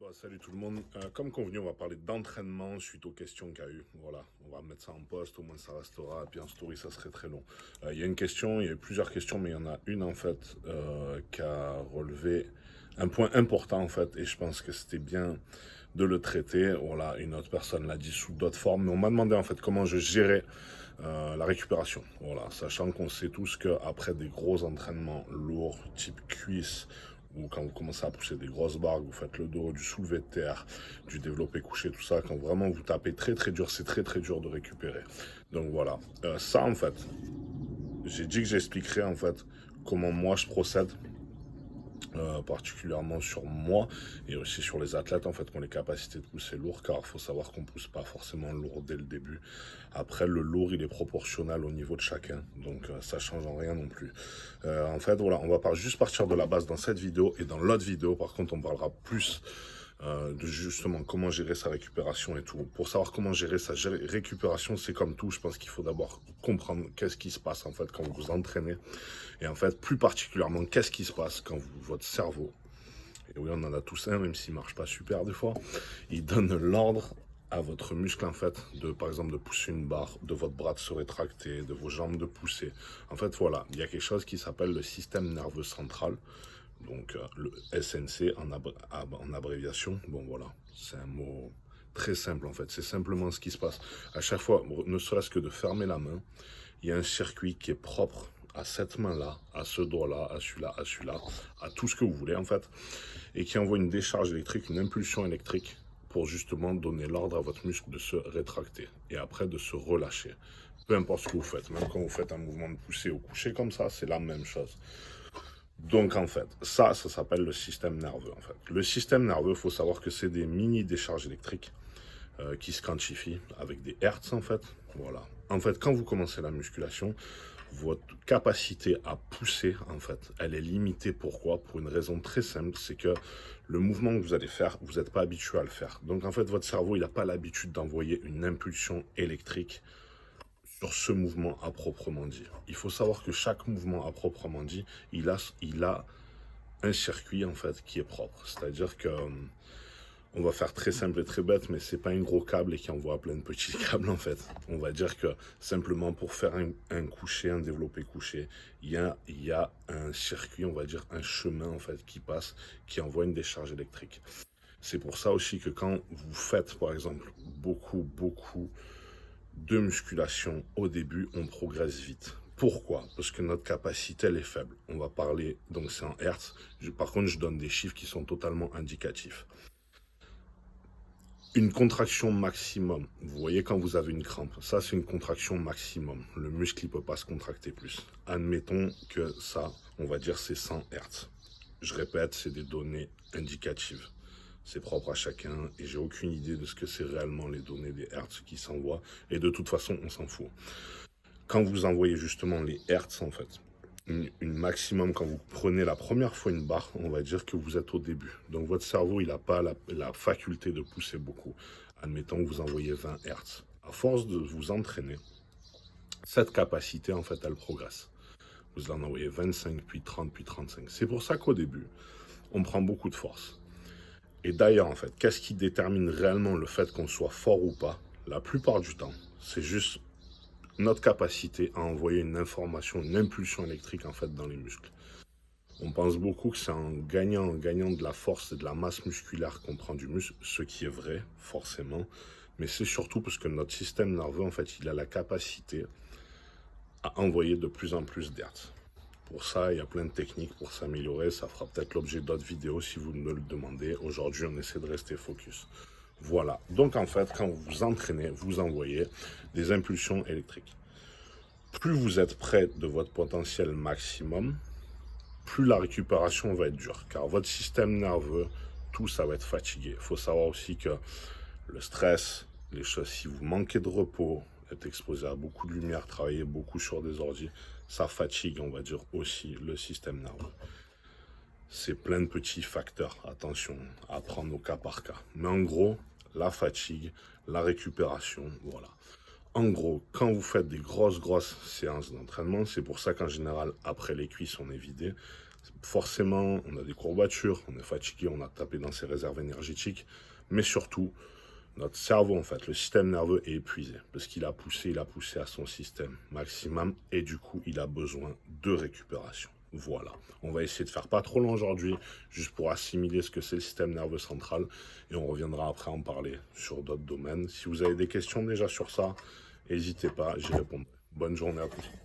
Bon, salut tout le monde. Comme convenu, on va parler d'entraînement suite aux questions qu'il y a eu. Voilà, on va mettre ça en post, au moins ça restera. Et puis en story, ça serait très long. Il y a une question, il y a eu plusieurs questions, mais il y en a une en fait qui a relevé un point important en fait. Et je pense que c'était bien de le traiter. Voilà, une autre personne l'a dit sous d'autres formes. Mais on m'a demandé en fait comment je gérais la récupération. Voilà, sachant qu'on sait tous qu'après des gros entraînements lourds, type cuisse, ou quand vous commencez à pousser des grosses barres, vous faites le dos, du soulevé de terre, du développé couché, tout ça, quand vraiment vous tapez très très dur, c'est très très dur de récupérer. Donc voilà, ça en fait, j'ai dit que j'expliquerais en fait comment moi je procède, particulièrement sur moi et aussi sur les athlètes en fait qui ont les capacités de pousser lourd, car il faut savoir qu'on pousse pas forcément lourd dès le début. Après, le lourd il est proportionnel au niveau de chacun, donc ça change en rien non plus. En fait voilà, on va juste partir de la base dans cette vidéo, et dans l'autre vidéo par contre on parlera plus de justement comment gérer sa récupération et tout. Pour savoir comment gérer sa récupération, c'est comme tout, je pense qu'il faut d'abord comprendre qu'est-ce qui se passe en fait quand vous vous entraînez, et en fait plus particulièrement qu'est-ce qui se passe quand votre cerveau, et oui on en a tous un même s'il marche pas super des fois, il donne l'ordre à votre muscle en fait de par exemple de pousser une barre, de votre bras de se rétracter, de vos jambes de pousser. En fait voilà, il y a quelque chose qui s'appelle le système nerveux central, donc le SNC en abréviation. Bon voilà, c'est un mot très simple en fait, c'est simplement ce qui se passe. À chaque fois, ne serait-ce que de fermer la main, il y a un circuit qui est propre à cette main-là, à ce doigt-là, à celui-là, à tout ce que vous voulez en fait, et qui envoie une décharge électrique, une impulsion électrique pour justement donner l'ordre à votre muscle de se rétracter et après de se relâcher. Peu importe ce que vous faites, même quand vous faites un mouvement de poussée au coucher comme ça, c'est la même chose. Donc en fait, ça s'appelle le système nerveux en fait. Le système nerveux, il faut savoir que c'est des mini décharges électriques qui se quantifient avec des hertz en fait. Voilà. En fait, quand vous commencez la musculation, votre capacité à pousser, en fait, elle est limitée. Pourquoi? Pour une raison très simple, c'est que le mouvement que vous allez faire, vous n'êtes pas habitué à le faire. Donc en fait, votre cerveau, il n'a pas l'habitude d'envoyer une impulsion électrique sur ce mouvement à proprement dit. Il faut savoir que chaque mouvement à proprement dit, il a un circuit en fait qui est propre. C'est-à-dire que on va faire très simple et très bête, mais c'est pas un gros câble et qui envoie plein de petits câbles en fait. On va dire que simplement pour faire un coucher, un développé couché, il y a un circuit, on va dire un chemin en fait qui passe, qui envoie une décharge électrique. C'est pour ça aussi que quand vous faites par exemple beaucoup de musculation au début, on progresse vite. Pourquoi? Parce que notre capacité, elle est faible. On va parler, donc c'est en Hertz. Par contre, je donne des chiffres qui sont totalement indicatifs. Une contraction maximum, vous voyez quand vous avez une crampe, ça c'est une contraction maximum. Le muscle, il ne peut pas se contracter plus. Admettons que ça, on va dire c'est 100 Hertz. Je répète, c'est des données indicatives. C'est propre à chacun et j'ai aucune idée de ce que c'est réellement les données des Hertz qui s'envoient. Et de toute façon, on s'en fout. Quand vous envoyez justement les Hertz, en fait, une maximum, quand vous prenez la première fois une barre, on va dire que vous êtes au début. Donc votre cerveau, il n'a pas la faculté de pousser beaucoup. Admettons que vous envoyez 20 Hertz. À force de vous entraîner, cette capacité, en fait, elle progresse. Vous en envoyez 25, puis 30, puis 35. C'est pour ça qu'au début, on prend beaucoup de force. Et d'ailleurs, en fait, qu'est-ce qui détermine réellement le fait qu'on soit fort ou pas? La plupart du temps, c'est juste notre capacité à envoyer une information, une impulsion électrique en fait dans les muscles. On pense beaucoup que c'est en gagnant de la force et de la masse musculaire qu'on prend du muscle, ce qui est vrai, forcément, mais c'est surtout parce que notre système nerveux, en fait, il a la capacité à envoyer de plus en plus d'hertz. Pour ça, il y a plein de techniques pour s'améliorer, ça fera peut-être l'objet d'autres vidéos si vous me le demandez. Aujourd'hui, on essaie de rester focus. Voilà, donc en fait, quand vous vous entraînez, vous envoyez des impulsions électriques. Plus vous êtes près de votre potentiel maximum, plus la récupération va être dure, car votre système nerveux, tout ça va être fatigué. Il faut savoir aussi que le stress, les choses, si vous manquez de repos, êtes exposé à beaucoup de lumière, travaillez beaucoup sur des ordi, ça fatigue, on va dire, aussi le système nerveux. C'est plein de petits facteurs, attention, à prendre au cas par cas. Mais en gros, la fatigue, la récupération, voilà. En gros, quand vous faites des grosses séances d'entraînement, c'est pour ça qu'en général, après les cuisses, on est vidé. Forcément, on a des courbatures, on est fatigué, on a tapé dans ses réserves énergétiques, mais surtout, notre cerveau, en fait, le système nerveux est épuisé parce qu'il a poussé à son système maximum et du coup, il a besoin de récupération. Voilà. On va essayer de faire pas trop long aujourd'hui, juste pour assimiler ce que c'est le système nerveux central et on reviendra après en parler sur d'autres domaines. Si vous avez des questions déjà sur ça, n'hésitez pas, j'y répondrai. Bonne journée à tous.